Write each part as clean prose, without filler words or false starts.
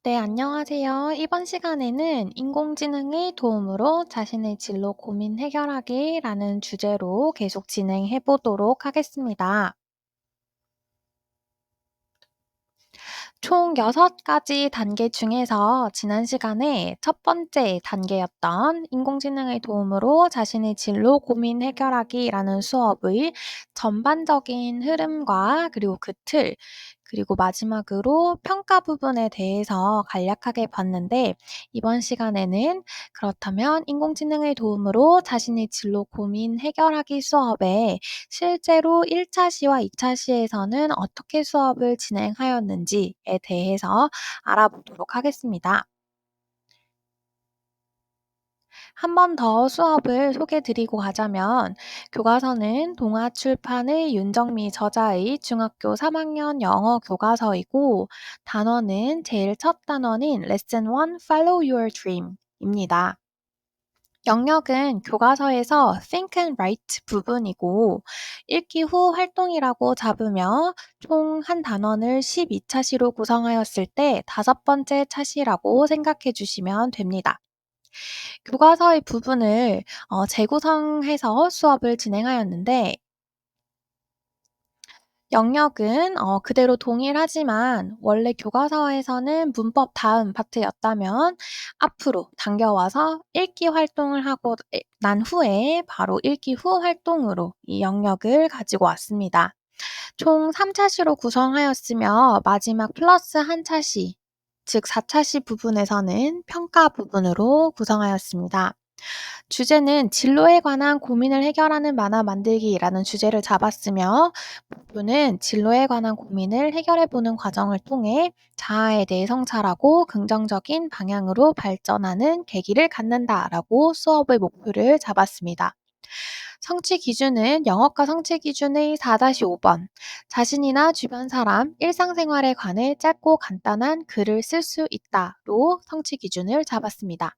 네, 안녕하세요. 이번 시간에는 인공지능의 도움으로 자신의 진로 고민 해결하기라는 주제로 계속 진행해 보도록 하겠습니다. 총 6가지 단계 중에서 지난 시간에 첫 번째 단계였던 인공지능의 도움으로 자신의 진로 고민 해결하기라는 수업의 전반적인 흐름과 그리고 그 틀, 그리고 마지막으로 평가 부분에 대해서 간략하게 봤는데 이번 시간에는 그렇다면 인공지능의 도움으로 자신의 진로 고민 해결하기 수업에 실제로 1차 시와 2차 시에서는 어떻게 수업을 진행하였는지에 대해서 알아보도록 하겠습니다. 한 번 더 수업을 소개 드리고 가자면 교과서는 동아출판의 윤정미 저자의 중학교 3학년 영어 교과서이고 단원은 제일 첫 단원인 레슨 1 Follow Your Dream 입니다. 영역은 교과서에서 think and write 부분이고 읽기 후 활동이라고 잡으며 총 한 단원을 12차 시로 구성하였을 때 다섯 번째 차시라고 생각해 주시면 됩니다. 교과서의 부분을 재구성해서 수업을 진행하였는데 영역은 그대로 동일하지만 원래 교과서에서는 문법 다음 파트였다면 앞으로 당겨와서 읽기 활동을 하고 난 후에 바로 읽기 후 활동으로 이 영역을 가지고 왔습니다. 총 3차시로 구성하였으며 마지막 플러스 한 차시, 즉 4차시 부분에서는 평가 부분으로 구성하였습니다. 주제는 진로에 관한 고민을 해결하는 만화 만들기라는 주제를 잡았으며 부분은 진로에 관한 고민을 해결해 보는 과정을 통해 자아에 대해 성찰하고 긍정적인 방향으로 발전하는 계기를 갖는다라고 수업의 목표를 잡았습니다. 성취 기준은 영어과 성취 기준의 4-5번, 자신이나 주변 사람, 일상생활에 관해 짧고 간단한 글을 쓸 수 있다로 성취 기준을 잡았습니다.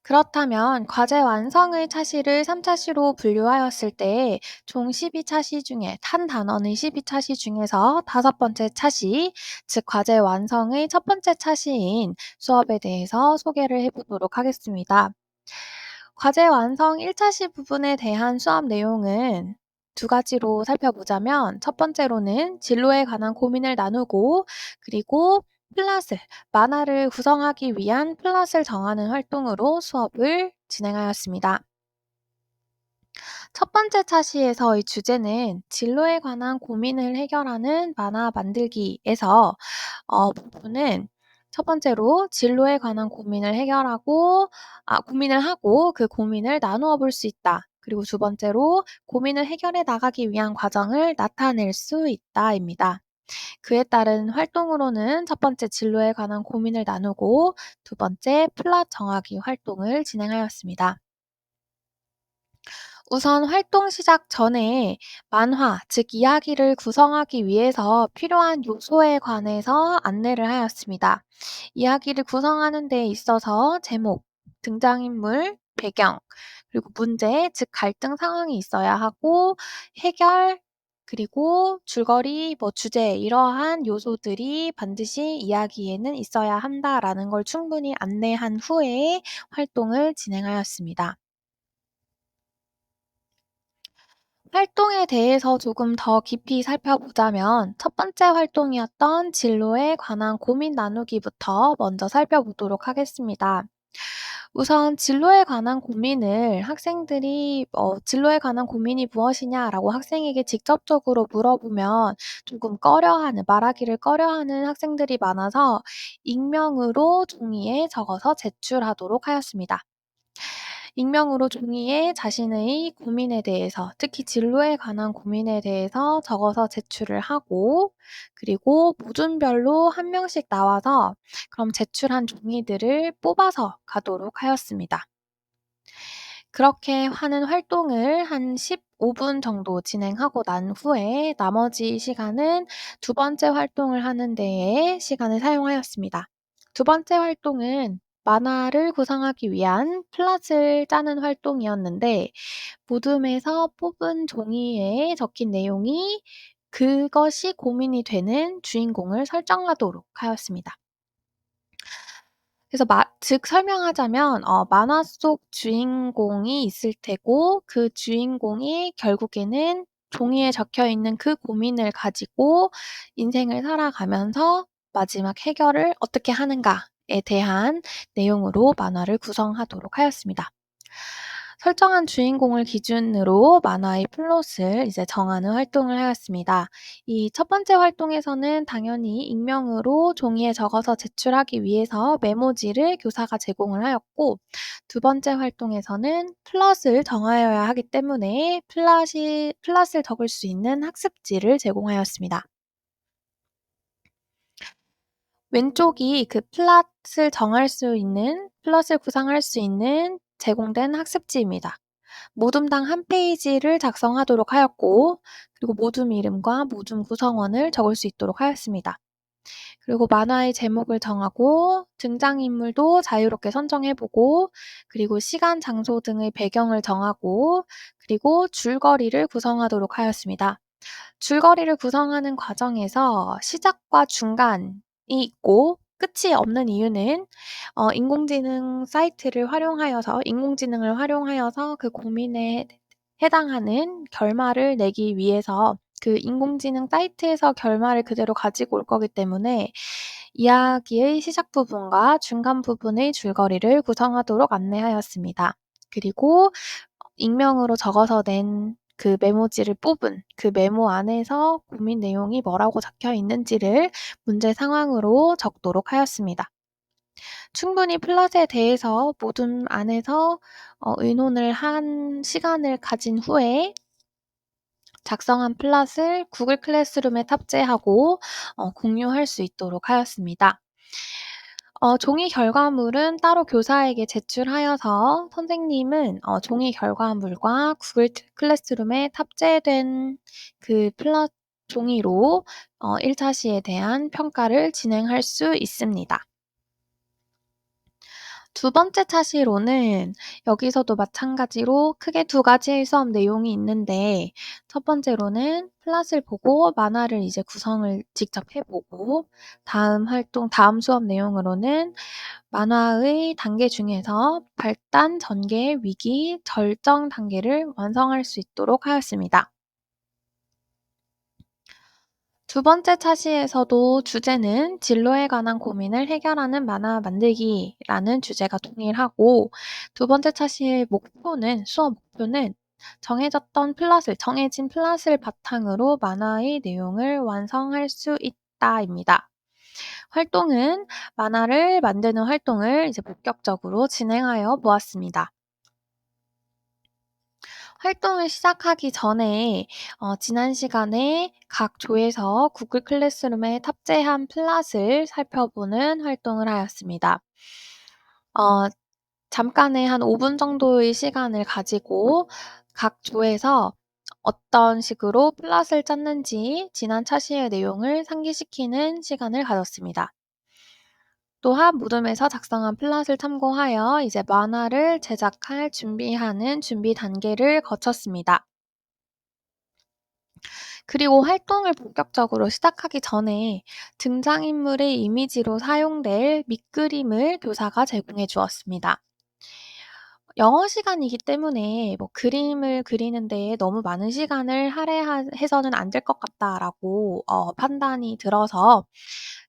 그렇다면 과제 완성의 차시를 3차시로 분류하였을 때 총 12차시 중에 한 단원의 12차시 중에서 다섯 번째 차시, 즉 과제 완성의 첫 번째 차시인 수업에 대해서 소개를 해 보도록 하겠습니다. 과제 완성 1차시 부분에 대한 수업 내용은 두 가지로 살펴보자면 첫 번째로는 진로에 관한 고민을 나누고 그리고 플롯을 만화를 구성하기 위한 플롯을 정하는 활동으로 수업을 진행하였습니다. 첫 번째 차시에서의 주제는 진로에 관한 고민을 해결하는 만화 만들기에서 부분은 첫 번째로 진로에 관한 고민을 하고 그 고민을 나누어 볼 수 있다. 그리고 두 번째로 고민을 해결해 나가기 위한 과정을 나타낼 수 있다입니다. 그에 따른 활동으로는 첫 번째 진로에 관한 고민을 나누고 두 번째 플롯 정하기 활동을 진행하였습니다. 우선 활동 시작 전에 만화, 즉 이야기를 구성하기 위해서 필요한 요소에 관해서 안내를 하였습니다. 이야기를 구성하는 데 있어서 제목, 등장인물, 배경, 그리고 문제, 즉 갈등 상황이 있어야 하고 해결, 그리고 줄거리, 주제 이러한 요소들이 반드시 이야기에는 있어야 한다라는 걸 충분히 안내한 후에 활동을 진행하였습니다. 활동에 대해서 조금 더 깊이 살펴보자면 첫 번째 활동이었던 진로에 관한 고민 나누기부터 먼저 살펴보도록 하겠습니다. 우선 진로에 관한 고민을 학생들이 "진로에 관한 고민이 무엇이냐?"라고 학생에게 직접적으로 물어보면 조금 말하기를 꺼려하는 학생들이 많아서 익명으로 종이에 적어서 제출하도록 하였습니다. 익명으로 종이에 자신의 고민에 대해서 특히 진로에 관한 고민에 대해서 적어서 제출을 하고 그리고 모둠별로 한 명씩 나와서 그럼 제출한 종이들을 뽑아서 가도록 하였습니다. 그렇게 하는 활동을 한 15분 정도 진행하고 난 후에 나머지 시간은 두 번째 활동을 하는 데에 시간을 사용하였습니다. 두 번째 활동은 만화를 구성하기 위한 플롯을 짜는 활동이었는데 모둠에서 뽑은 종이에 적힌 내용이 그것이 고민이 되는 주인공을 설정하도록 하였습니다. 그래서 즉 설명하자면 만화 속 주인공이 있을 테고 그 주인공이 결국에는 종이에 적혀 있는 그 고민을 가지고 인생을 살아가면서 마지막 해결을 어떻게 하는가에 대한 내용으로 만화를 구성하도록 하였습니다. 설정한 주인공을 기준으로 만화의 플롯을 이제 정하는 활동을 하였습니다. 이 첫 번째 활동에서는 당연히 익명으로 종이에 적어서 제출하기 위해서 메모지를 교사가 제공을 하였고, 두 번째 활동에서는 플롯을 정하여야 하기 때문에 플롯을 적을 수 있는 학습지를 제공하였습니다. 왼쪽이 그 플롯을 구상할 수 있는 제공된 학습지입니다. 모둠당 한 페이지를 작성하도록 하였고, 그리고 모둠 이름과 모둠 구성원을 적을 수 있도록 하였습니다. 그리고 만화의 제목을 정하고 등장인물도 자유롭게 선정해보고, 그리고 시간, 장소 등의 배경을 정하고, 그리고 줄거리를 구성하도록 하였습니다. 줄거리를 구성하는 과정에서 시작과 중간이 있고 끝이 없는 이유는 인공지능을 활용하여서 그 고민에 해당하는 결말을 내기 위해서 그 인공지능 사이트에서 결말을 그대로 가지고 올 거기 때문에 이야기의 시작 부분과 중간 부분의 줄거리를 구성하도록 안내하였습니다. 그리고 익명으로 적어서 낸 그 메모지를 뽑은 그 메모 안에서 고민 내용이 뭐라고 적혀 있는지를 문제 상황으로 적도록 하였습니다. 충분히 플롯에 대해서 모둠 안에서 의논을 한 시간을 가진 후에 작성한 플롯을 구글 클래스룸에 탑재하고 공유할 수 있도록 하였습니다. 종이 결과물은 따로 교사에게 제출하여서 선생님은 종이 결과물과 구글 클래스룸에 탑재된 그 플롯 종이로 1차 시에 대한 평가를 진행할 수 있습니다. 두 번째 차시로는 여기서도 마찬가지로 크게 두 가지의 수업 내용이 있는데, 첫 번째로는 플롯을 보고 만화를 이제 구성을 직접 해보고, 다음 수업 내용으로는 만화의 단계 중에서 발단, 전개, 위기, 절정 단계를 완성할 수 있도록 하였습니다. 두 번째 차시에서도 주제는 진로에 관한 고민을 해결하는 만화 만들기라는 주제가 동일하고, 두 번째 차시의 수업 목표는 정해진 플롯을 바탕으로 만화의 내용을 완성할 수 있다입니다. 활동은 만화를 만드는 활동을 이제 본격적으로 진행하여 보았습니다. 활동을 시작하기 전에 지난 시간에 각 조에서 구글 클래스룸에 탑재한 플롯을 살펴보는 활동을 하였습니다. 어 잠깐의 한 5분 정도의 시간을 가지고 각 조에서 어떤 식으로 플롯을 짰는지 지난 차시의 내용을 상기시키는 시간을 가졌습니다. 또한 무덤에서 작성한 플롯을 참고하여 이제 만화를 제작할 준비하는 준비 단계를 거쳤습니다. 그리고 활동을 본격적으로 시작하기 전에 등장인물의 이미지로 사용될 밑그림을 교사가 제공해 주었습니다. 영어 시간이기 때문에 그림을 그리는 데에 너무 많은 시간을 할애해서는 안 될 것 같다라고 판단이 들어서,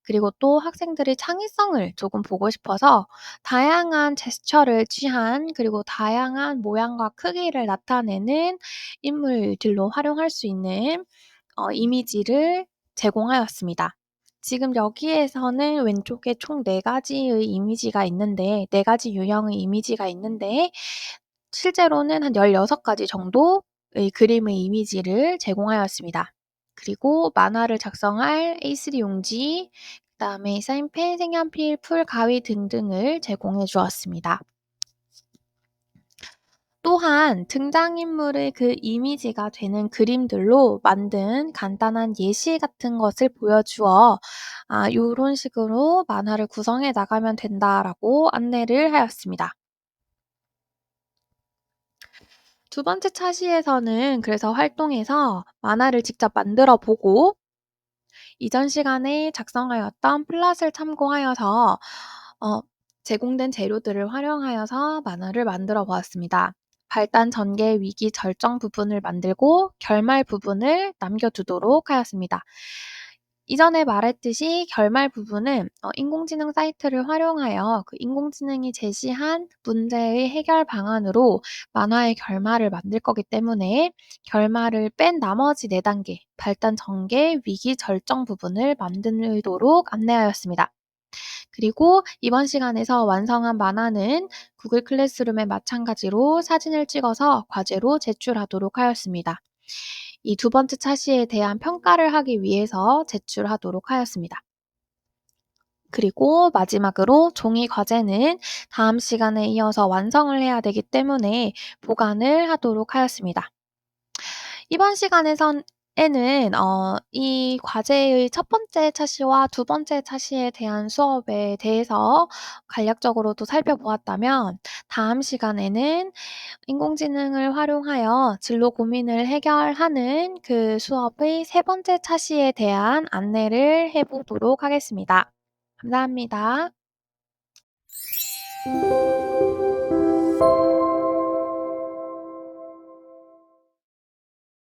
그리고 또 학생들의 창의성을 조금 보고 싶어서 다양한 제스처를 취한, 그리고 다양한 모양과 크기를 나타내는 인물들로 활용할 수 있는 이미지를 제공하였습니다. 지금 여기에서는 왼쪽에 총 4 가지 유형의 이미지가 있는데, 실제로는 한 16가지 정도의 그림의 이미지를 제공하였습니다. 그리고 만화를 작성할 A3 용지, 그다음에 사인펜, 색연필, 풀, 가위 등등을 제공해 주었습니다. 또한 등장인물의 그 이미지가 되는 그림들로 만든 간단한 예시 같은 것을 보여주어 요런 식으로 만화를 구성해 나가면 된다라고 안내를 하였습니다. 두 번째 차시에서는 그래서 활동에서 만화를 직접 만들어 보고 이전 시간에 작성하였던 플롯을 참고하여서 어 제공된 재료들을 활용하여서 만화를 만들어 보았습니다. 발단 전개 위기 절정 부분을 만들고 결말 부분을 남겨 두도록 하였습니다. 이전에 말했듯이 결말 부분은 인공지능 사이트를 활용하여 그 인공지능이 제시한 문제의 해결 방안으로 만화의 결말을 만들 거기 때문에 결말을 뺀 나머지 4 단계 발단 전개 위기 절정 부분을 만들도록 안내하였습니다. 그리고 이번 시간에서 완성한 만화는 구글 클래스룸에 마찬가지로 사진을 찍어서 과제로 제출하도록 하였습니다. 이 두 번째 차시에 대한 평가를 하기 위해서 제출하도록 하였습니다. 그리고 마지막으로 종이 과제는 다음 시간에 이어서 완성을 해야 되기 때문에 보관을 하도록 하였습니다. 이번 시간에선 에는 이 과제의 첫 번째 차시와 두 번째 차시에 대한 수업에 대해서 간략적으로도 살펴보았다면 다음 시간에는 인공지능을 활용하여 진로 고민을 해결하는 그 수업의 세 번째 차시에 대한 안내를 해 보도록 하겠습니다. 감사합니다.